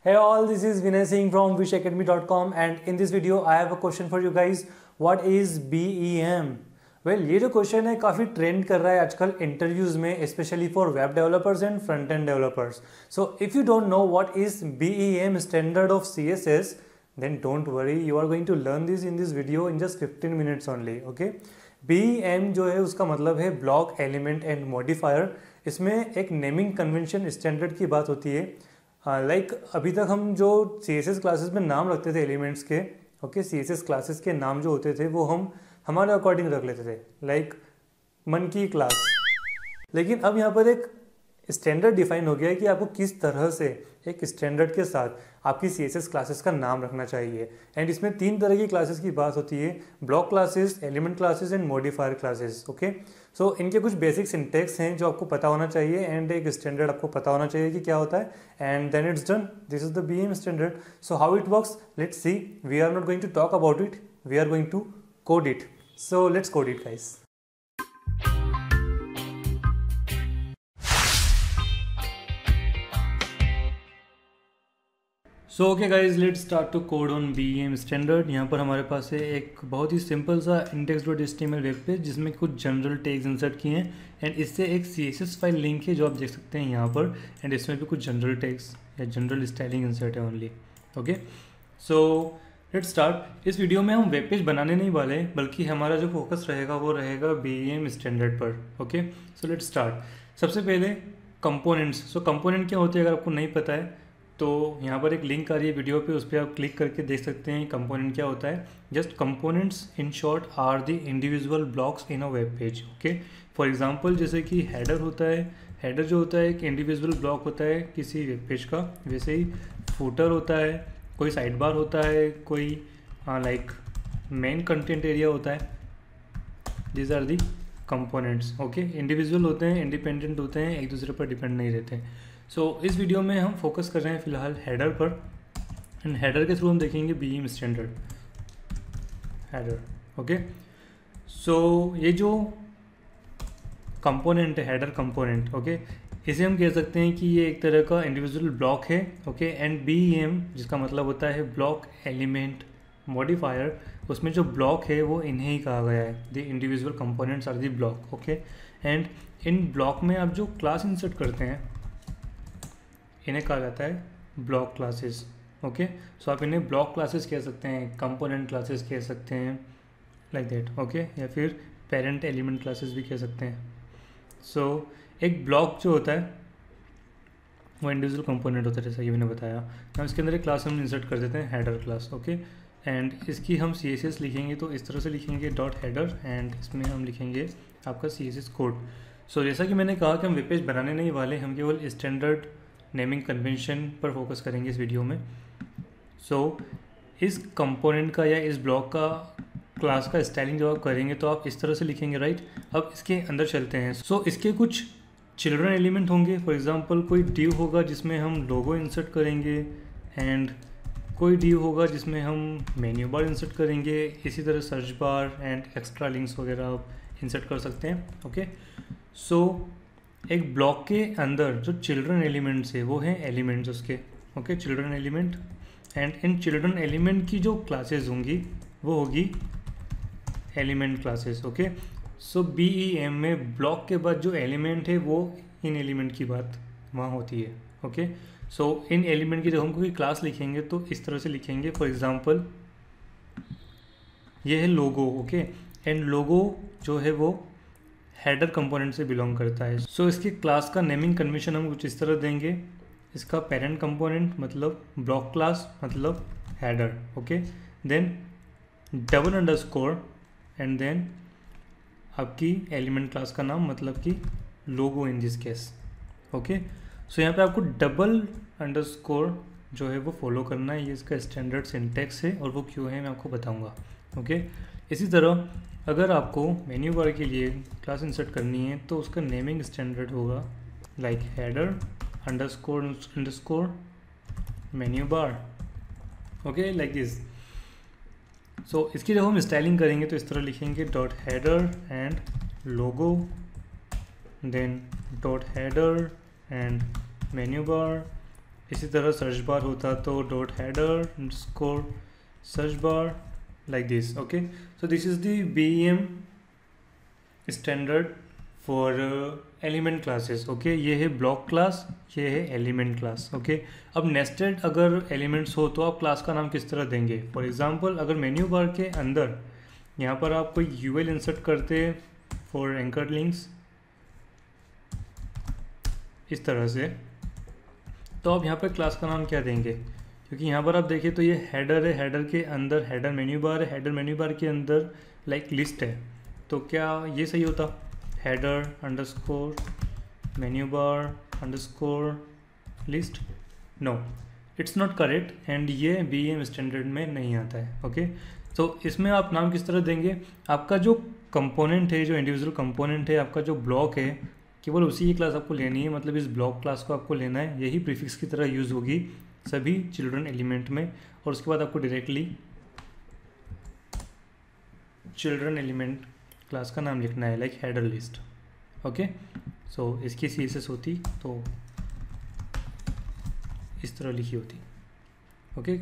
Hey all, this is Vinay Singh from wishacademy.com and in this video I have a question for you guys. What is BEM? Well, ये जो question है काफ़ी trend कर रहा है आजकल interviews में, specially for web developers and front end developers. So if you don't know what is BEM standard of CSS, then don't worry, you are going to learn this in this video in just 15 minutes only. Okay, BEM जो है उसका मतलब है block element and modifier. इसमें एक naming convention standard की बात होती है. लाइक अभी तक हम जो CSS क्लासेस में नाम रखते थे एलिमेंट्स के, ओके, CSS क्लासेस के नाम जो होते थे वो हम हमारे अकॉर्डिंग रख लेते थे, लाइक मन की क्लास. लेकिन अब यहाँ पर एक स्टैंडर्ड डिफाइन हो गया है कि आपको किस तरह से एक स्टैंडर्ड के साथ आपकी CSS क्लासेस का नाम रखना चाहिए. एंड इसमें 3 तरह की क्लासेस की बात होती है: block classes, element classes and modifier classes. Okay, so इनके कुछ बेसिक सिंटेक्स हैं जो आपको पता होना चाहिए एंड एक स्टैंडर्ड आपको पता होना चाहिए कि क्या होता है. And then it's done. This is the BEM standard. So how it works, let's see. We are not going to talk about it, we are going to code it. So let's code it guys. So okay guys, let's start to code on BEM standard. यहाँ पर हमारे पास है एक बहुत ही simple सा index.html web page जिसमें कुछ general tags insert किए हैं एंड इससे एक CSS फाइल लिंक है जो आप देख सकते हैं यहाँ पर. एंड इसमें भी कुछ जनरल टैग्स या जनरल स्टाइलिंग इंसर्ट है only. Okay, so let's start. इस वीडियो में हम वेब पेज बनाने नहीं वाले, बल्कि हमारा जो फोकस रहेगा वो रहेगा BEM स्टैंडर्ड पर. Okay, so let's start. सबसे पहले कंपोनेंट्स. सो कंपोनेंट क्या होते हैं अगर आपको नहीं पता है तो यहाँ पर एक लिंक आ रही है वीडियो पे, उस पर आप क्लिक करके देख सकते हैं कंपोनेंट क्या होता है. Just components in short are the individual blocks in a web page. Okay, for example जैसे कि हेडर होता है, हेडर जो होता है एक इंडिविजुअल ब्लॉक होता है किसी वेब पेज का. वैसे ही फूटर होता है, कोई साइड बार होता है, कोई लाइक मेन कंटेंट एरिया होता है. These are the components. Okay, individual होते हैं, इंडिपेंडेंट होते हैं, एक दूसरे पर डिपेंड नहीं रहते. सो इस वीडियो में हम फोकस कर रहे हैं फिलहाल हेडर पर. एंड हेडर के थ्रू हम देखेंगे BEM स्टैंडर्ड हेडर. ओके, सो ये जो कंपोनेंट है हेडर कंपोनेंट, ओके, इसे हम कह सकते हैं कि ये एक तरह का इंडिविजुअल ब्लॉक है. ओके, एंड BEM जिसका मतलब होता है ब्लॉक एलिमेंट मॉडिफायर, उसमें जो ब्लॉक है वो इन्हें ही कहा गया है. The individual components are the block. Okay, and in block में आप जो क्लास इंसर्ट करते हैं इन्हें कहा जाता है ब्लॉक क्लासेस. ओके, सो आप इन्हें ब्लॉक क्लासेस कह सकते हैं, कंपोनेंट क्लासेस कह सकते हैं, लाइक दैट. ओके, या फिर पेरेंट एलिमेंट क्लासेस भी कह सकते हैं. सो एक ब्लॉक जो होता है वो इंडिविजुअल कंपोनेंट होता है, जैसा कि मैंने बताया. हम इसके अंदर एक क्लास हम इंसर्ट कर देते हैं हेडर क्लास. ओके, एंड इसकी हम CSS लिखेंगे तो इस तरह से लिखेंगे डॉट हेडर, एंड इसमें हम लिखेंगे आपका CSS कोड. सो जैसा कि मैंने कहा कि हम वेब पेज बनाने नहीं वाले, हम केवल स्टैंडर्ड नेमिंग कन्वेंशन पर फोकस करेंगे इस वीडियो में. सो इस कंपोनेंट का या इस ब्लॉक का क्लास का स्टाइलिंग जब आप करेंगे तो आप इस तरह से लिखेंगे, राइट. अब इसके अंदर चलते हैं. सो इसके कुछ चिल्ड्रन एलिमेंट होंगे. फॉर एग्जांपल कोई div होगा जिसमें हम लोगो इंसर्ट करेंगे, एंड कोई div होगा जिसमें हम मेन्यू बार इंसर्ट करेंगे. इसी तरह search bar and extra links वगैरह आप इंसर्ट कर सकते हैं. ओके, सो एक ब्लॉक के अंदर जो चिल्ड्रन एलिमेंट्स है वो हैं एलिमेंट्स उसके. Okay, children element. And in children element की जो क्लासेस होंगी वो होगी एलिमेंट क्लासेस. ओके, सो BEM में ब्लॉक के बाद जो एलिमेंट है वो इन एलिमेंट की बात वहाँ होती है. ओके, सो इन एलिमेंट की जब हम कोई क्लास लिखेंगे तो इस तरह से लिखेंगे. फॉर एग्जांपल ये है लोगो. ओके, एंड लोगो जो है वो हेडर कंपोनेंट से बिलोंग करता है. सो इसकी क्लास का नेमिंग कन्वेंशन हम कुछ इस तरह देंगे. इसका पेरेंट कंपोनेंट मतलब ब्लॉक क्लास मतलब header. Okay, then double underscore and then आपकी एलिमेंट क्लास का नाम मतलब कि logo in this case. Okay, so यहाँ पे आपको डबल अंडरस्कोर जो है वो फॉलो करना है. ये इसका स्टैंडर्ड सिंटेक्स है और वो क्यों है मैं आपको बताऊँगा. ओके, इसी तरह अगर आपको मेन्यू बार के लिए क्लास इंसर्ट करनी है तो उसका नेमिंग स्टैंडर्ड होगा like header underscore underscore menu bar. Okay, like this. So इसकी जब हम स्टाइलिंग करेंगे तो इस तरह लिखेंगे dot header and logo, then dot header and menu bar, इसी तरह सर्च बार होता तो dot header score search bar like this. Okay, so this is the BEM standard for element classes. Okay, ये है ब्लॉक क्लास, ये है element class. Okay, अब nested अगर एलिमेंट्स हो तो आप क्लास का नाम किस तरह देंगे? फॉर एग्जांपल अगर मेन्यू बार के अंदर यहाँ पर आप कोई UL इंसर्ट करते फॉर एंकर लिंक्स इस तरह से, तो आप यहाँ पर क्लास का नाम क्या देंगे? क्योंकि यहाँ पर आप देखिए तो ये हेडर है, हेडर के अंदर हेडर मेन्यू बार है, हेडर मेन्यू बार के अंदर लाइक लिस्ट है, तो क्या ये सही होता? Header underscore menu bar underscore list? No, it's not correct and ये BEM स्टैंडर्ड में नहीं आता है। ओके, तो इसमें आप नाम किस तरह देंगे? आपका जो कंपोनेंट है, जो इंडिविजुअल कंपोनेंट है, आपका जो ब्लॉक है, केवल उसी की क्लास आपको लेनी है, मतलब इस ब्लॉक क्लास को आपको लेना है। यही प्रीफिक्स की तरह यूज़ होगी सभी चिल्ड्रन एलिमेंट में, और उसके बाद आपको डायरेक्टली चिल्ड्रन एलिमेंट क्लास का नाम लिखना है, लाइक हेडर लिस्ट। ओके, सो इसकी CSS होती तो इस तरह लिखी होती। Okay,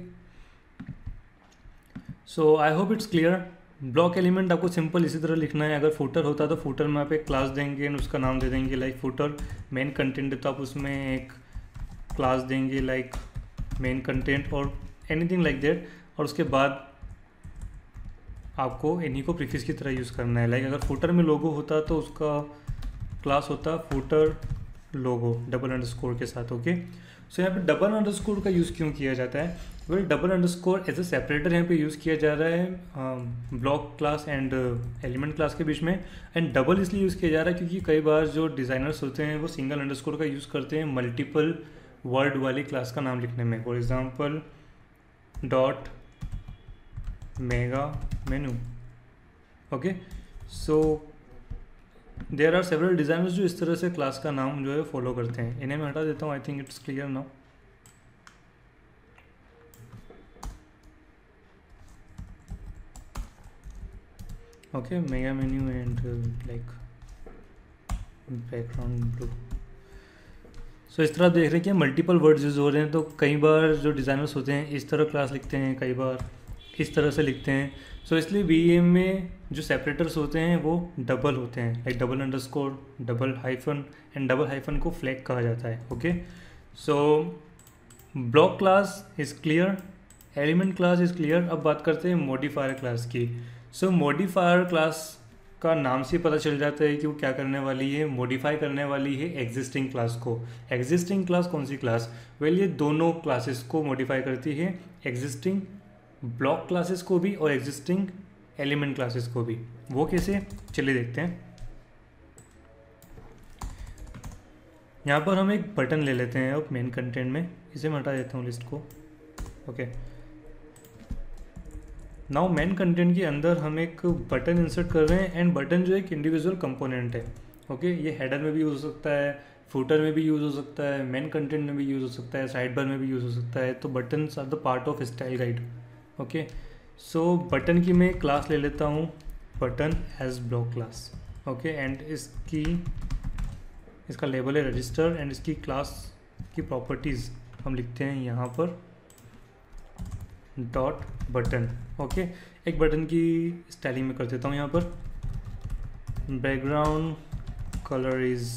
so I hope it's clear. Block element आपको सिंपल इसी तरह लिखना है। अगर फुटर होता तो फुटर में आप एक क्लास देंगे एंड उसका नाम दे देंगे लाइक फुटर। मेन कंटेंट है तो आप उसमें एक क्लास देंगे लाइक मेन कंटेंट और एनीथिंग लाइक दैट, और उसके बाद आपको इन्हीं को प्रीफिक्स की तरह यूज़ करना है। लाइक अगर फुटर में लोगो होता तो उसका क्लास होता फुटर लोगो डबल अंडरस्कोर के साथ। ओके, सो यहाँ पे डबल अंडरस्कोर का यूज़ क्यों किया जाता है? Well, double underscore as a separator यहाँ पे यूज़ किया जा रहा है block class and element class के बीच में। एंड डबल इसलिए यूज़ किया जा रहा है क्योंकि कई बार जो डिज़ाइनर्स होते हैं वो सिंगल अंडरस्कोर का यूज़ करते हैं मल्टीपल वर्ड वाली क्लास का नाम लिखने में। For example dot mega menu. Okay, so there are several designers जो इस तरह से क्लास का नाम जो है फॉलो करते हैं। इन्हें मैं हटा देता हूँ। I think it's clear now. Okay, mega menu and like background blue. So इस तरह आप देख रहे हैं कि मल्टीपल वर्ड्स यूज़ हो रहे हैं, तो कई बार जो डिज़ाइनर्स होते हैं इस तरह क्लास लिखते हैं, कई बार इस तरह से लिखते हैं। सो इसलिए BEM में जो सेपरेटर्स होते हैं वो डबल होते हैं, like double underscore, double hyphen and double hyphen को फ्लैग कहा जाता है। Okay, so block class is clear, element class is clear. अब बात करते हैं मॉडिफायर क्लास की। सो मॉडिफायर क्लास का नाम से पता चल जाता है कि वो क्या करने वाली है, मॉडिफाई करने वाली है एग्जिस्टिंग क्लास को। एग्जिस्टिंग क्लास कौन सी क्लास? वेल, ये दोनों क्लासेस को मॉडिफाई करती है, एग्जिस्टिंग ब्लॉक क्लासेस को भी और एग्जिस्टिंग एलिमेंट क्लासेस को भी। वो कैसे, चलिए देखते हैं। यहाँ पर हम एक बटन ले लेते हैं अब मेन कंटेंट में, इसे मैं हटा देता हूँ लिस्ट को। ओके, नाउ मेन कंटेंट के अंदर हम एक बटन इंसर्ट कर रहे हैं एंड बटन जो एक इंडिविजुअल कंपोनेंट है। ओके, ये हेडर में भी यूज़ हो सकता है, फुटर में भी यूज़ हो सकता है, मेन कंटेंट में भी यूज़ हो सकता है, साइड बार में भी यूज़ हो सकता है। तो buttons are the part of style guide. Okay, so button की मैं क्लास ले लेता हूँ button as block class. Okay, and इसका लेबल है रजिस्टर एंड इसकी क्लास की प्रॉपर्टीज़ हम लिखते हैं यहाँ पर डॉट बटन। ओके, एक बटन की स्टाइलिंग में कर देता हूँ यहाँ पर। Background colour is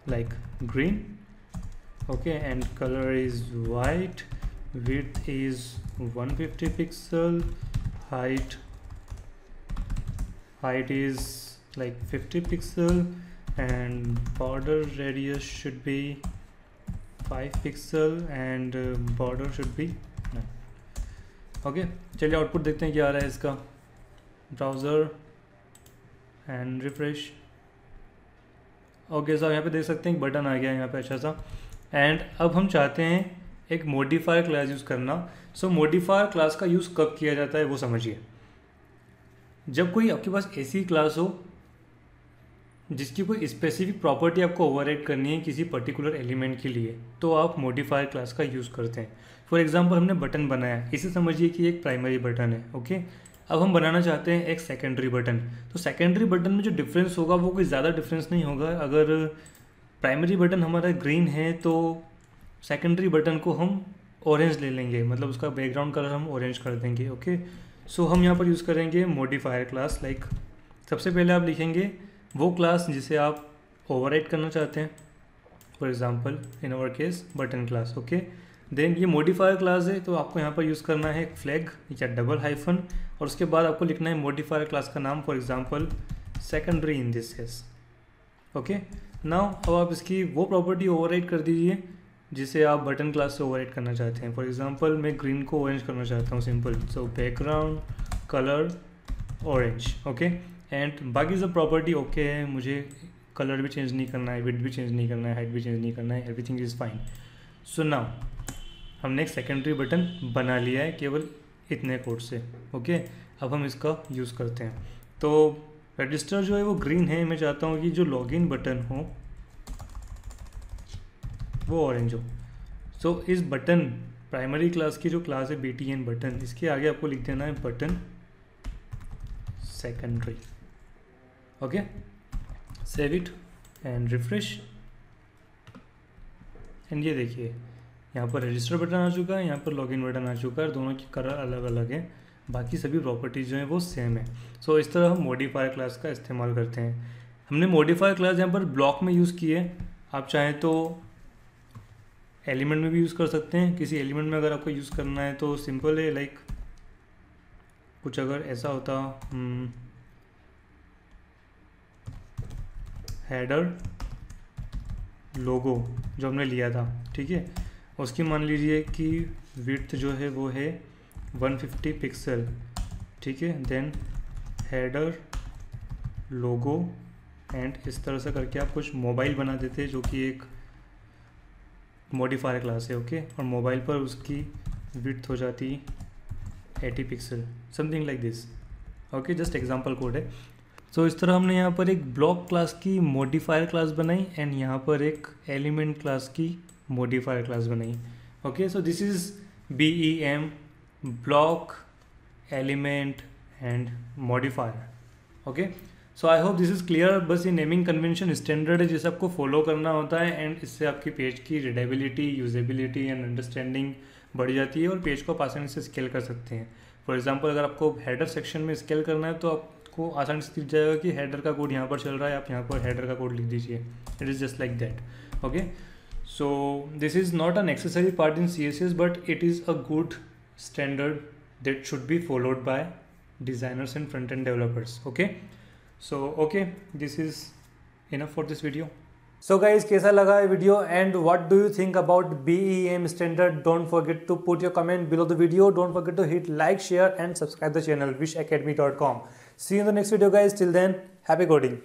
like green. Okay, and colour is white, width is 150 pixel, height is like 50 pixel, and border radius should be 5 pixel and border should be 9. Okay, चलिए output देखते हैं क्या आ रहा है इसका। Browser and refresh. Okay, so यहाँ पे देख सकते हैं बटन आ गया यहाँ पे अच्छा सा। एंड अब हम चाहते हैं एक मॉडिफायर क्लास यूज़ करना। सो मॉडिफायर क्लास का यूज़ कब किया जाता है वो समझिए। जब कोई आपके पास ऐसी क्लास हो जिसकी कोई स्पेसिफिक प्रॉपर्टी आपको ओवरराइड करनी है किसी पर्टिकुलर एलिमेंट के लिए, तो आप मॉडिफायर क्लास का यूज़ करते हैं। फॉर एग्जांपल हमने बटन बनाया, इसे समझिए कि एक प्राइमरी बटन है। ओके, अब हम बनाना चाहते हैं एक सेकेंडरी बटन। तो सेकेंडरी बटन में जो डिफरेंस होगा वो कोई ज़्यादा डिफरेंस नहीं होगा। अगर प्राइमरी बटन हमारा ग्रीन है तो सेकेंडरी बटन को हम ऑरेंज ले लेंगे, मतलब उसका बैकग्राउंड कलर हम ऑरेंज कर देंगे। ओके, सो हम यहाँ पर यूज़ करेंगे मॉडिफायर क्लास। लाइक सबसे पहले आप लिखेंगे वो क्लास जिसे आप ओवरराइड करना चाहते हैं, for example in our case button class. Okay, then ये मॉडिफायर क्लास है तो आपको यहाँ पर यूज़ करना है फ्लैग या डबल हाइफन, और उसके बाद आपको लिखना है मॉडिफायर क्लास का नाम, for example secondary in this case. Okay, now अब आप इसकी वो प्रॉपर्टी ओवरराइड कर दीजिए जिसे आप बटन क्लास से ओवरराइड करना चाहते हैं। फॉर एग्जांपल मैं ग्रीन को ऑरेंज करना चाहता हूँ, simple, so background colour orange. Okay, and बाकी सब प्रॉपर्टी ओके है, मुझे कलर भी चेंज नहीं करना है, विड्थ भी चेंज नहीं करना है, हाइट भी चेंज नहीं करना है, everything is fine. So now हमने एक सेकेंडरी बटन बना लिया है केवल इतने कोड से। ओके, अब हम इसका यूज़ करते हैं। तो रजिस्टर जो है वो ग्रीन है, मैं चाहता हूँ कि जो लॉगिन बटन हो वो ऑरेंज हो। सो इस बटन प्राइमरी क्लास की जो क्लास है BTN बटन, इसके आगे आपको लिख देना है button secondary. Okay, save it and refresh, and ये देखिए यहाँ पर रजिस्टर बटन आ चुका है, यहाँ पर लॉगिन बटन आ चुका है, दोनों की कलर अलग अलग है, बाकी सभी प्रॉपर्टीज़ जो हैं वो सेम है। सो इस तरह हम मॉडिफायर क्लास का इस्तेमाल करते हैं। हमने मॉडिफायर क्लास यहाँ पर ब्लॉक में यूज़ की है, आप चाहें तो एलिमेंट में भी यूज़ कर सकते हैं। किसी एलिमेंट में अगर आपको यूज़ करना है तो सिंपल है, लाइक कुछ अगर ऐसा होता हेडर लोगो जो हमने लिया था, ठीक है, उसकी मान लीजिए कि विड्थ जो है वो है 150 पिक्सल, ठीक है, देन हेडर लोगो, एंड इस तरह से करके आप कुछ मोबाइल बना देते हैं जो कि एक मॉडिफायर क्लास है। ओके, और मोबाइल पर उसकी विड्थ हो जाती 80 pixel, something like this. Okay, just example code है। सो इस तरह हमने यहाँ पर एक ब्लॉक क्लास की मॉडिफायर क्लास बनाई एंड यहाँ पर एक एलिमेंट क्लास की मॉडिफायर क्लास बनाई। Okay, so this is BEM, block, element and modifier. Okay, so I hope this is clear. बस ये नेमिंग कन्वेंशन स्टैंडर्ड है जिसे आपको फॉलो करना होता है, एंड इससे आपकी पेज की रीडेबिलिटी, यूजेबिलिटी एंड अंडरस्टैंडिंग बढ़ जाती है और पेज को आप आसानी से स्केल कर सकते हैं। फॉर एग्जांपल अगर आपको हेडर सेक्शन में स्केल करना है तो आपको आसानी से दिख जाएगा कि हेडर का कोड यहाँ पर चल रहा है, आप यहाँ पर हेडर का कोड लिख दीजिए। It is just like that. Okay, so this is not a necessary part in CSS, but it is a good standard that should be followed by designers and front-end developers. Okay, so okay, this is enough for this video. So guys, कैसा लगा ये video and what do you think about BEM standard? Don't forget to put your comment below the video. Don't forget to hit like, share and subscribe the channel wishacademy.com. See you in the next video guys. Till then, happy coding.